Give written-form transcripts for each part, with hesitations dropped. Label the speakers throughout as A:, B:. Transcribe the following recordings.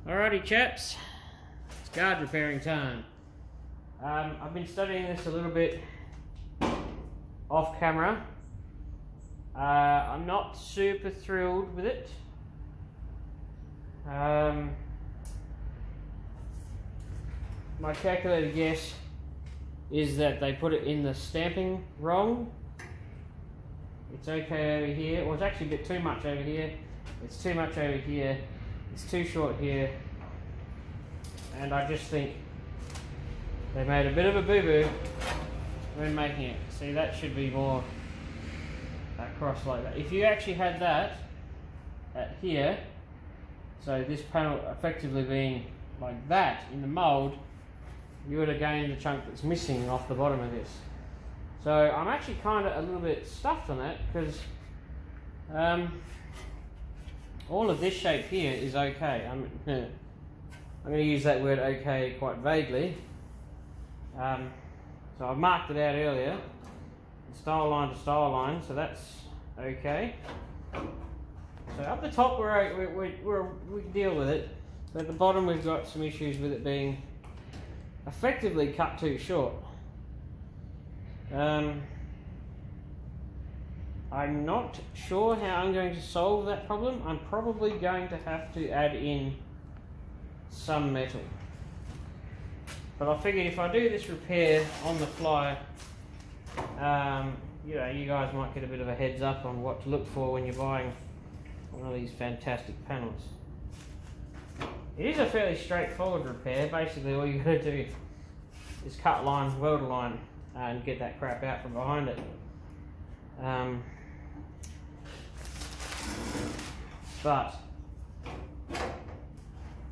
A: Alrighty chaps, it's guard repairing time. I've been studying this a little bit off camera. I'm not super thrilled with it. My calculated guess is that they put it in the stamping wrong. It's okay over here. Well, it's actually a bit too much over here. It's too much over here. It's too short here. And I just think they made a bit of a boo-boo when making it. See, that should be more across like that. If you actually had that at here, so this panel effectively being like that in the mould, you would have gained the chunk that's missing off the bottom of this. So I'm actually kind of a little bit stuffed on that because all of this shape here is okay. I'm going to use that word okay quite vaguely. So I've marked it out earlier, style line to style line, so that's okay. So up the top we can deal with it, but at the bottom we've got some issues with it being effectively cut too short. I'm not sure how I'm going to solve that problem. I'm probably going to have to add in some metal. But I figured if I do this repair on the fly, you know, you guys might get a bit of a heads up on what to look for when you're buying one of these fantastic panels. It is a fairly straightforward repair. Basically all you got to do is cut line, weld a line, and get that crap out from behind it. But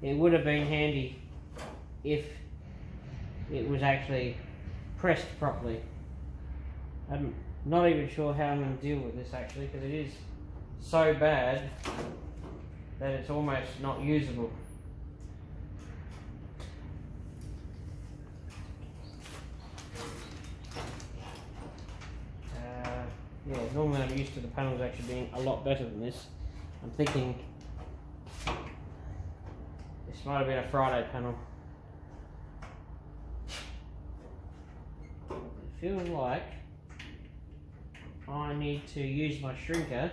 A: it would have been handy if it was actually pressed properly. I'm not even sure how I'm going to deal with this actually, because it is so bad that it's almost not usable. Yeah, normally I'm used to the panels actually being a lot better than this. I'm thinking this might have been a Friday panel. It feels like I need to use my shrinker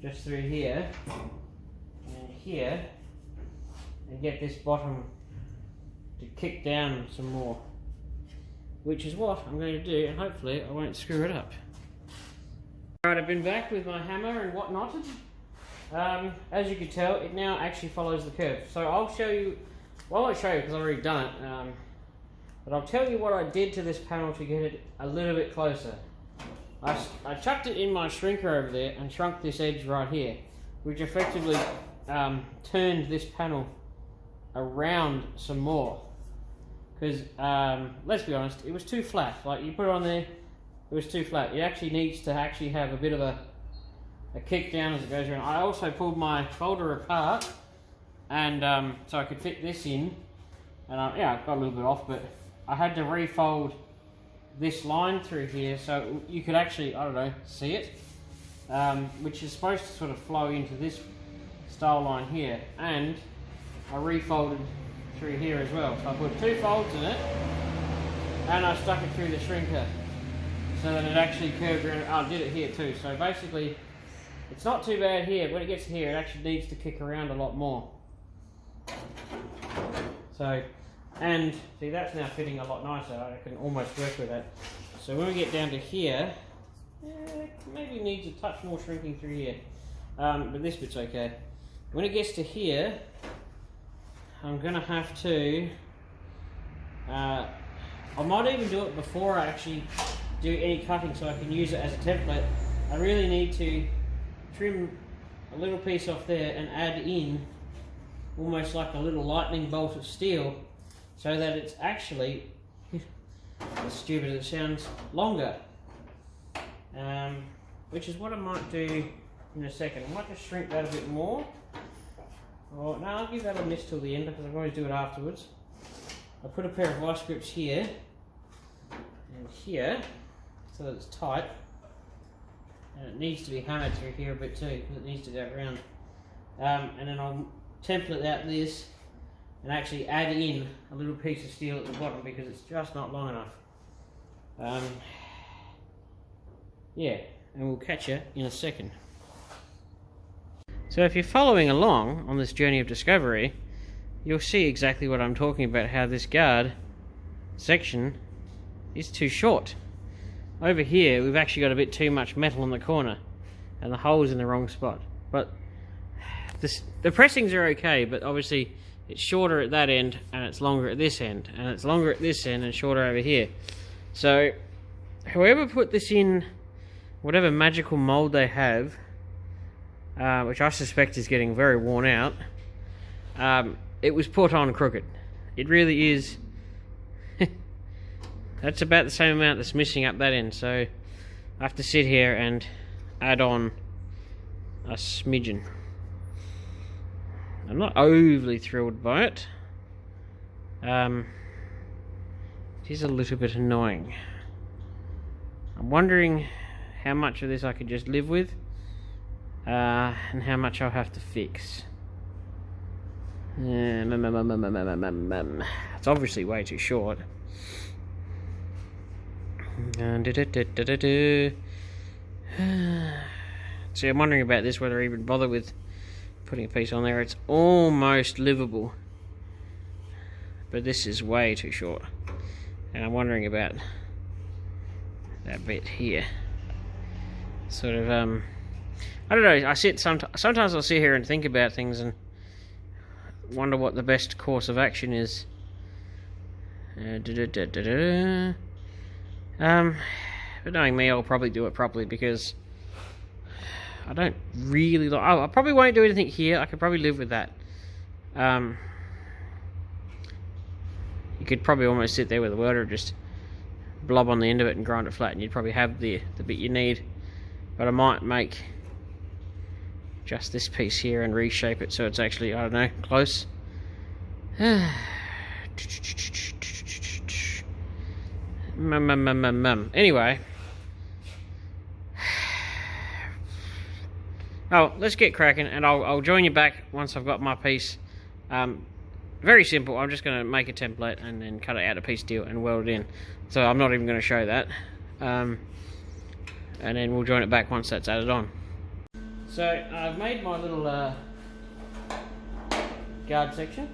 A: just through here and here and get this bottom to kick down some more, which is what I'm going to do, and hopefully I won't screw it up. Alright, I've been back with my hammer and whatnot. As you can tell, it now actually follows the curve. So I'll show you, well, I won't show you because I've already done it, but I'll tell you what I did to this panel to get it a little bit closer. I chucked it in my shrinker over there and shrunk this edge right here, which effectively turned this panel around some more. Because, let's be honest, it was too flat. Like, you put it on there, it was too flat. It actually needs to actually have a bit of a kick down as it goes around. I also pulled my folder apart, and so I could fit this in. And yeah, I got a little bit off, but I had to refold this line through here so you could actually, I don't know, see it, which is supposed to sort of flow into this style line here. And I refolded through here as well. So I put two folds in it, and I stuck it through the shrinker so that it actually curved around. Oh, I did it here too. So basically, it's not too bad here, but when it gets here, it actually needs to kick around a lot more. So, and see, that's now fitting a lot nicer. I can almost work with that. So when we get down to here, maybe needs a touch more shrinking through here, but this bit's okay. When it gets to here, I'm gonna have to, I might even do it before I actually do any cutting so I can use it as a template. I really need to trim a little piece off there and add in almost like a little lightning bolt of steel so that it's actually, as stupid as it sounds, longer. Which is what I might do in a second. I might just shrink that a bit more. Or, no, I'll give that a miss till the end because I can always do it afterwards. I'll put a pair of vice grips here and here so that it's tight, and it needs to be hammered through here a bit too because it needs to go around. And then I'll template out this and actually add in a little piece of steel at the bottom because it's just not long enough. Yeah, and we'll catch you in a second. So if you're following along on this journey of discovery, you'll see exactly what I'm talking about, how this guard section is too short. Over here we've actually got a bit too much metal in the corner and the hole's in the wrong spot. But the pressings are okay, but obviously it's shorter at that end and it's longer at this end, and it's longer at this end and shorter over here. So whoever put this in whatever magical mold they have, which I suspect is getting very worn out, it was put on crooked. It really is. That's about the same amount that's missing up that end, so I have to sit here and add on a smidgen. I'm not overly thrilled by it. It is a little bit annoying. I'm wondering how much of this I could just live with, and how much I'll have to fix. It's obviously way too short. See, I'm wondering about this, whether I even bother with putting a piece on there. It's almost livable, but this is way too short, and I'm wondering about that bit here. Sort of, I don't know, sometimes I'll sit here and think about things and wonder what the best course of action is. But knowing me, I'll probably do it properly, because I don't really like... I probably won't do anything here. I could probably live with that. You could probably almost sit there with a welder, just blob on the end of it and grind it flat, and you'd probably have the bit you need. But I might make just this piece here and reshape it so it's actually, I don't know, close. Anyway. Oh, let's get cracking, and I'll join you back once I've got my piece. Very simple. I'm just going to make a template and then cut it out a piece of steel and weld it in. So I'm not even going to show that. And then we'll join it back once that's added on. So I've made my little guard section.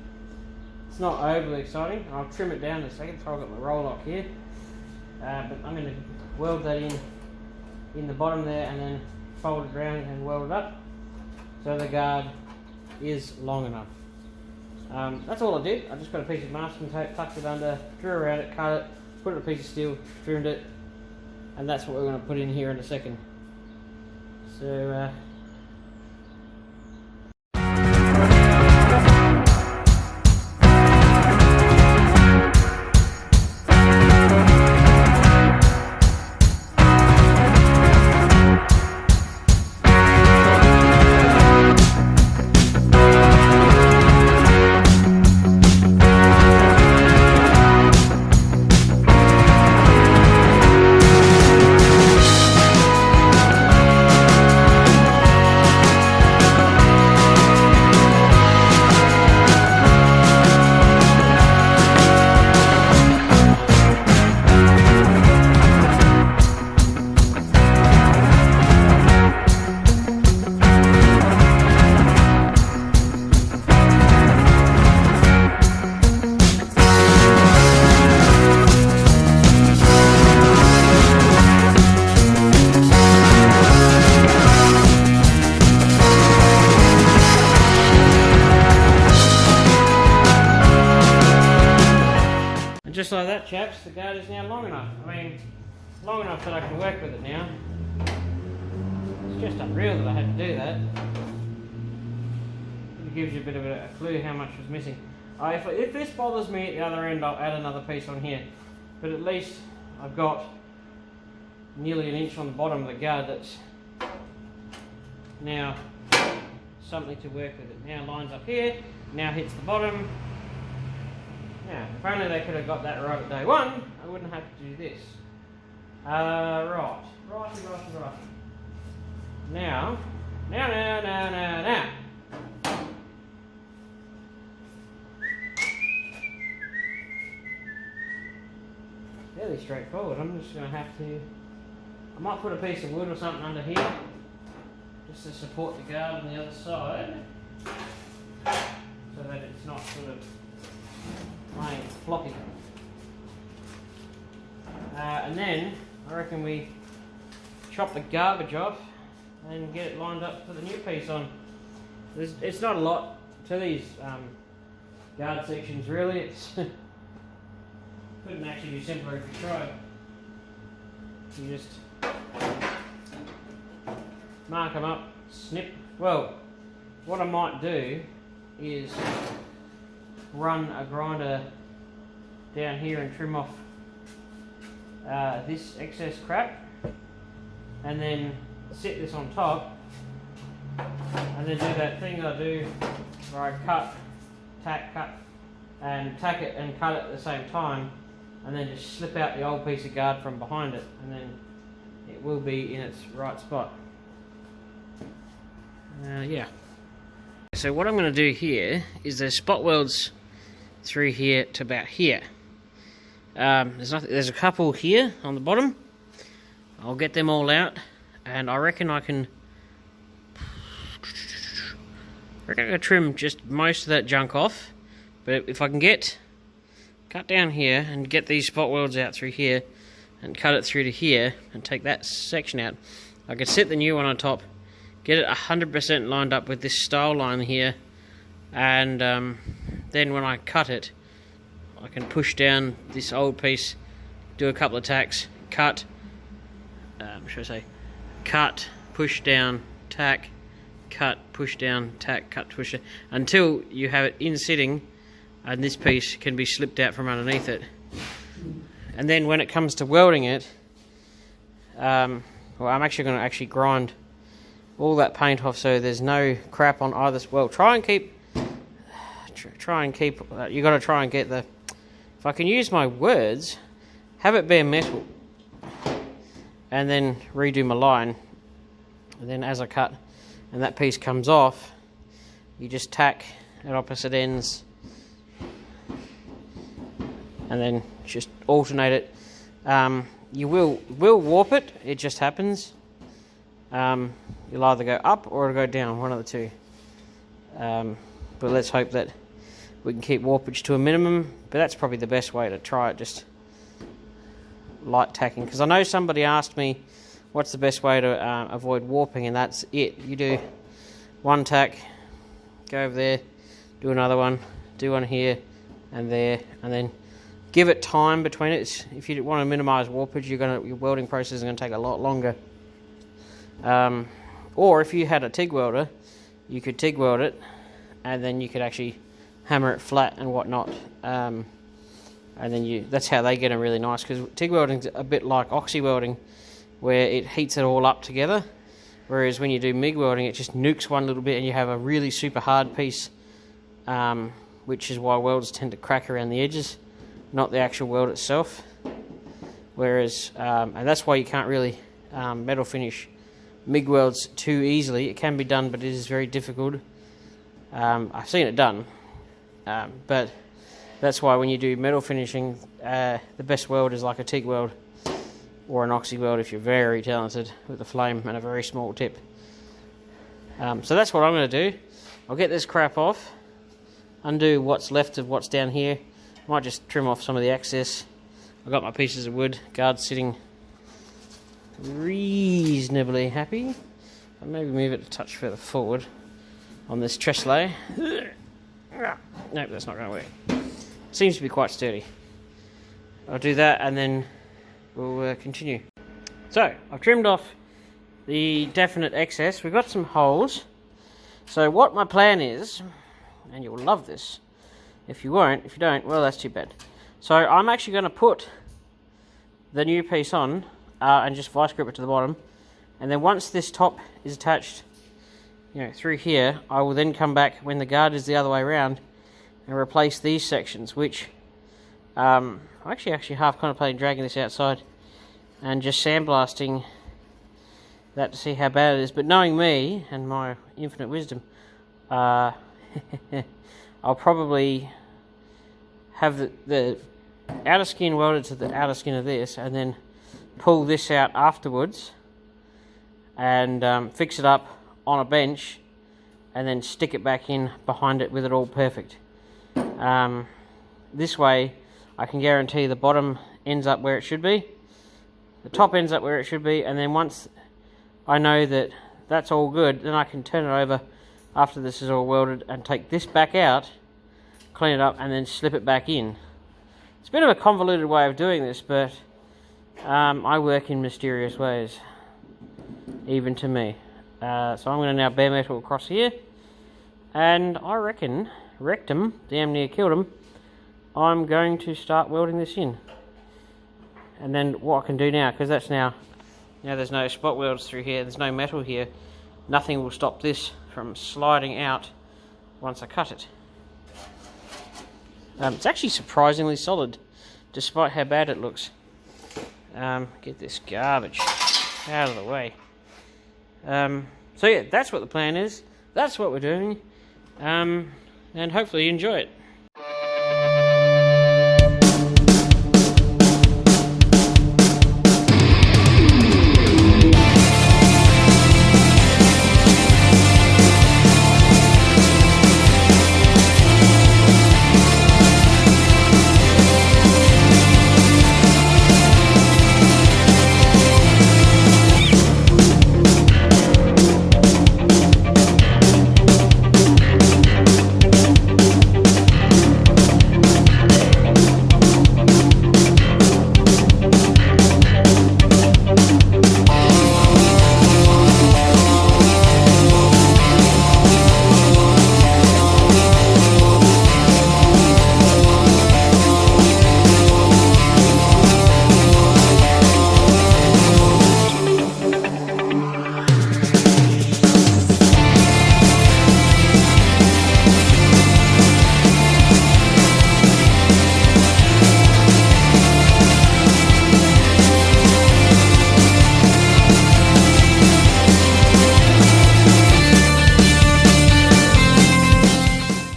A: It's not overly exciting. I'll trim it down in a second, so I've got my roll lock here. But I'm going to weld that in the bottom there, and then fold it around and weld it up so the guard is long enough. That's all I did. I just got a piece of masking tape, tucked it under, drew around it, cut it, put it in a piece of steel, trimmed it, and that's what we're going to put in here in a second. So just like that, chaps, the guard is now long enough. I mean, long enough that I can work with it now. It's just unreal that I had to do that. It gives you a bit of a clue how much was missing. If this bothers me at the other end, I'll add another piece on here. But at least I've got nearly an inch on the bottom of the guard that's now something to work with. It now lines up here, now hits the bottom. Now, if only they could have got that right at day one, I wouldn't have to do this. Right. Now. fairly straightforward. I'm just going to have to, I might put a piece of wood or something under here just to support the guard on the other side so that it's not sort of laying floppy. And then I reckon we chop the garbage off and get it lined up for the new piece on. It's not a lot to these guard sections really. It's couldn't actually be simpler if you tried. You just mark them up, snip. Well, what I might do is run a grinder down here and trim off this excess crap, and then sit this on top, and then do that thing I do where I cut, and tack it and cut it at the same time, and then just slip out the old piece of guard from behind it, and then it will be in its right spot. Yeah. So what I'm going to do here is there's spot welds through here to about here. There's a couple here on the bottom. I'll get them all out, and I reckon I can trim just most of that junk off. But if I can cut down here and get these spot welds out through here and cut it through to here and take that section out, I could set the new one on top, get it 100% lined up with this style line here, and then when I cut it, I can push down this old piece, do a couple of tacks, cut, cut, push down, tack, cut, push down, tack, cut, push down, until you have it in sitting and this piece can be slipped out from underneath it. And then when it comes to welding it, well, I'm actually going to grind all that paint off so there's no crap on either. Well, try and keep. You got to try and get the. If I can use my words, have it bare metal, and then redo my line. And then as I cut, and that piece comes off, you just tack at opposite ends, and then just alternate it. You will warp it. It just happens. You'll either go up or it'll go down, one of the two. But let's hope that we can keep warpage to a minimum. But that's probably the best way to try it, just light tacking. Because I know somebody asked me what's the best way to avoid warping, and that's it. You do one tack, go over there, do another one, do one here and there, and then give it time between it. If you want to minimise warpage, your welding process is going to take a lot longer. Or if you had a TIG welder, you could TIG weld it, and then you could actually hammer it flat and whatnot. And then that's how they get them really nice, because TIG welding's a bit like oxy welding, where it heats it all up together. Whereas when you do MIG welding, it just nukes one little bit and you have a really super hard piece, which is why welders tend to crack around the edges, not the actual weld itself. Whereas, and that's why you can't really metal finish MIG welds too easily. It can be done, but it is very difficult. I've seen it done, but that's why when you do metal finishing, the best weld is like a TIG weld or an oxy weld if you're very talented with a flame and a very small tip. So that's what I'm going to do. I'll get this crap off, undo what's left of what's down here. Might just trim off some of the excess. I've got my pieces of wood, guard sitting reasonably happy. I'll maybe move it a touch further forward on this trestle. Nope, that's not going to work. Seems to be quite sturdy. I'll do that and then we'll continue. So, I've trimmed off the definite excess. We've got some holes. So what my plan is, and you'll love this, if you don't, well, that's too bad. So I'm actually going to put the new piece on and just vice grip it to the bottom, and then once this top is attached, through here, I will then come back when the guard is the other way around and replace these sections, which I'm actually half contemplating dragging this outside and just sandblasting that to see how bad it is. But knowing me and my infinite wisdom, I'll probably have the outer skin welded to the outer skin of this, and then pull this out afterwards and fix it up on a bench, and then stick it back in behind it with it all perfect. This way I can guarantee the bottom ends up where it should be, the top ends up where it should be, and then once I know that that's all good, then I can turn it over after this is all welded and take this back out, clean it up, and then slip it back in. It's a bit of a convoluted way of doing this, but I work in mysterious ways, even to me. So I'm going to now bare metal across here, and I reckon, wrecked him, damn near killed him, I'm going to start welding this in. And then what I can do now, because that's now there's no spot welds through here, there's no metal here, nothing will stop this from sliding out once I cut it. It's actually surprisingly solid, despite how bad it looks. Get this garbage out of the way. So yeah, that's what the plan is. That's what we're doing. And hopefully you enjoy it.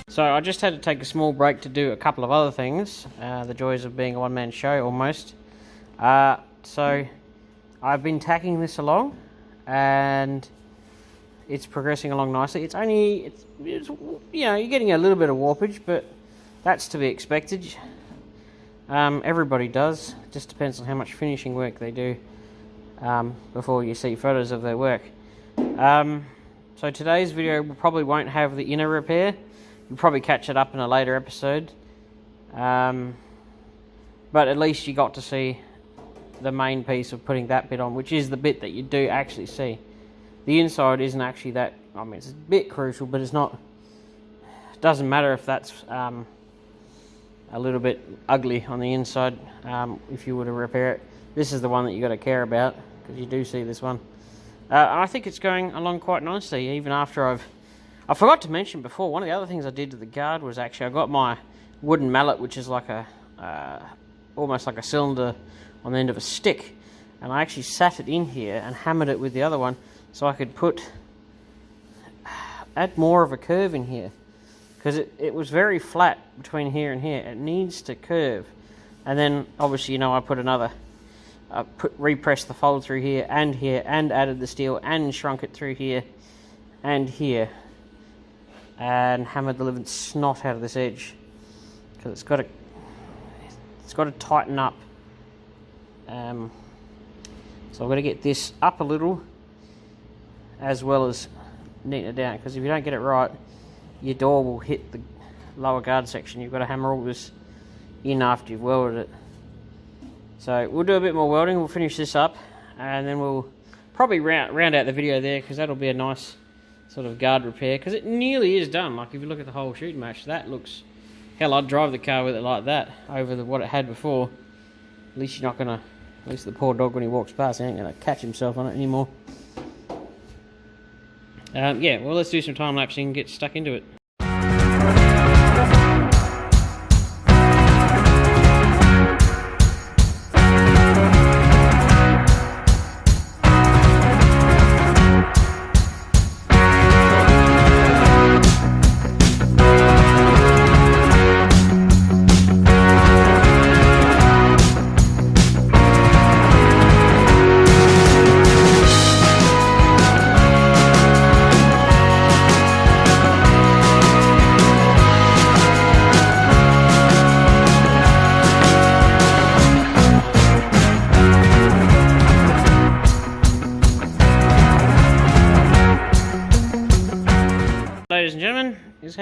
A: So I just had to take a small break to do a couple of other things, the joys of being a one-man show almost. So I've been tacking this along, and it's progressing along nicely. It's you know, you're getting a little bit of warpage, but that's to be expected. Everybody does. It just depends on how much finishing work they do before you see photos of their work. So today's video probably won't have the inner repair. You'll probably catch it up in a later episode. But at least you got to see the main piece of putting that bit on, which is the bit that you do actually see. The inside isn't actually that, I mean, it's a bit crucial, but it's not, it doesn't matter if that's a little bit ugly on the inside. If you were to repair it, this is the one that you got to care about, because you do see this one. And I think it's going along quite nicely, even after I forgot to mention before, one of the other things I did to the guard was actually I got my wooden mallet, which is like a almost like a cylinder on the end of a stick, and I actually sat it in here and hammered it with the other one so I could add more of a curve in here, because it was very flat between here and here. It needs to curve. And then obviously, you know, I put repressed the fold through here, and added the steel and shrunk it through here and here, and hammered the living snot out of this edge, because it's got to tighten up. So I've got to get this up a little, as well as neaten it down, because if you don't get it right, your door will hit the lower guard section. You've got to hammer all this in after you've welded it. So we'll do a bit more welding, we'll finish this up, and then we'll probably round out the video there, because that'll be a nice sort of guard repair, because it nearly is done. Like, if you look at the whole shooting match, that looks, hell, I'd drive the car with it like that over what it had before. At least you're not gonna, at least the poor dog, when he walks past, he ain't gonna catch himself on it anymore. Yeah, well, let's do some time lapsing and get stuck into it.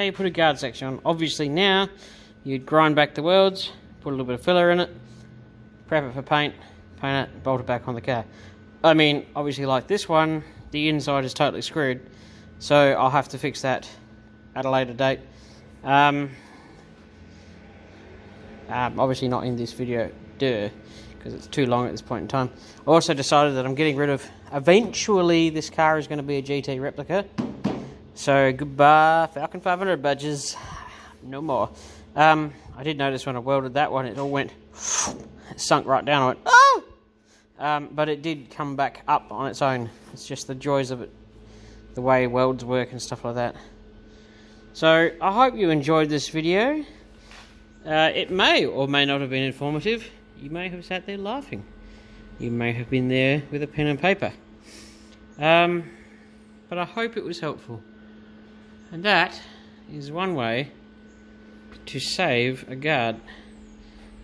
A: you put a guard section on. Obviously now, you'd grind back the welds, put a little bit of filler in it, prep it for paint it, bolt it back on the car. I mean, obviously like this one, the inside is totally screwed, so I'll have to fix that at a later date. Obviously not in this video, because it's too long at this point in time. I also decided that I'm getting rid of, eventually this car is going to be a GT replica, so goodbye Falcon 500 badges, no more. I did notice when I welded that one, it all went, it sunk right down. I went, oh! But it did come back up on its own. It's just the joys of it, the way welds work and stuff like that. So I hope you enjoyed this video. It may or may not have been informative. You may have sat there laughing. You may have been there with a pen and paper. But I hope it was helpful. And that is one way to save a guard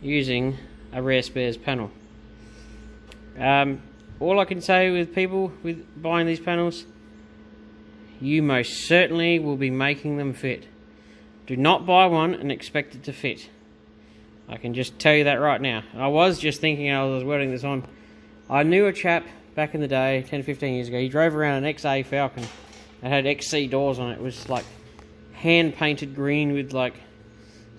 A: using a rare spares panel. All I can say with people with buying these panels, you most certainly will be making them fit. Do not buy one and expect it to fit. I can just tell you that right now. I was just thinking as I was welding this on, I knew a chap back in the day, 10-15 years ago, he drove around an XA Falcon and had XC doors on it. It was like hand painted green with like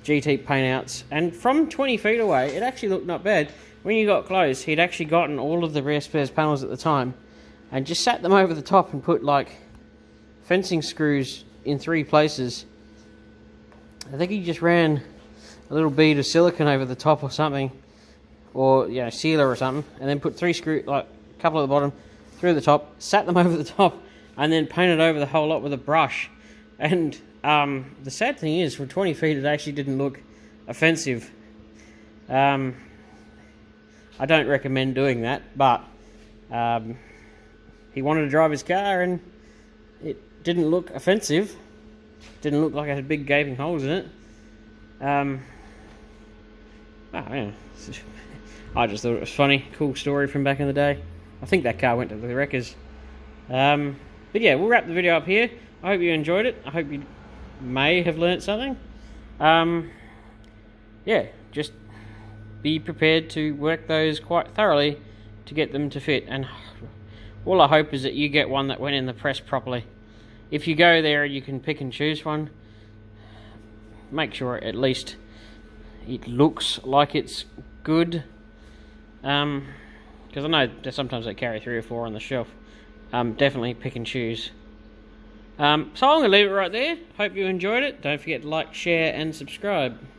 A: GT paint outs, and from 20 feet away it actually looked not bad. When you got close, he'd actually gotten all of the rare spares panels at the time and just sat them over the top and put like fencing screws in 3 places. I think he just ran a little bead of silicone over the top or something, or you know, sealer or something, and then put 3 screws, like a couple at the bottom, 3 at the top, sat them over the top, and then painted over the whole lot with a brush. And the sad thing is, from 20 feet it actually didn't look offensive. I don't recommend doing that, but he wanted to drive his car and it didn't look offensive. Didn't look like it had big gaping holes in it. Oh, yeah. I just thought it was funny, cool story from back in the day. I think that car went to the wreckers. But yeah, we'll wrap the video up here. I hope you enjoyed it. I hope you may have learnt something. Yeah, just be prepared to work those quite thoroughly to get them to fit. And all I hope is that you get one that went in the press properly. If you go there and you can pick and choose one, make sure at least it looks like it's good. Because I know that sometimes they carry 3 or 4 on the shelf. Definitely pick and choose. So I'm going to leave it right there. Hope you enjoyed it. Don't forget to like, share and subscribe.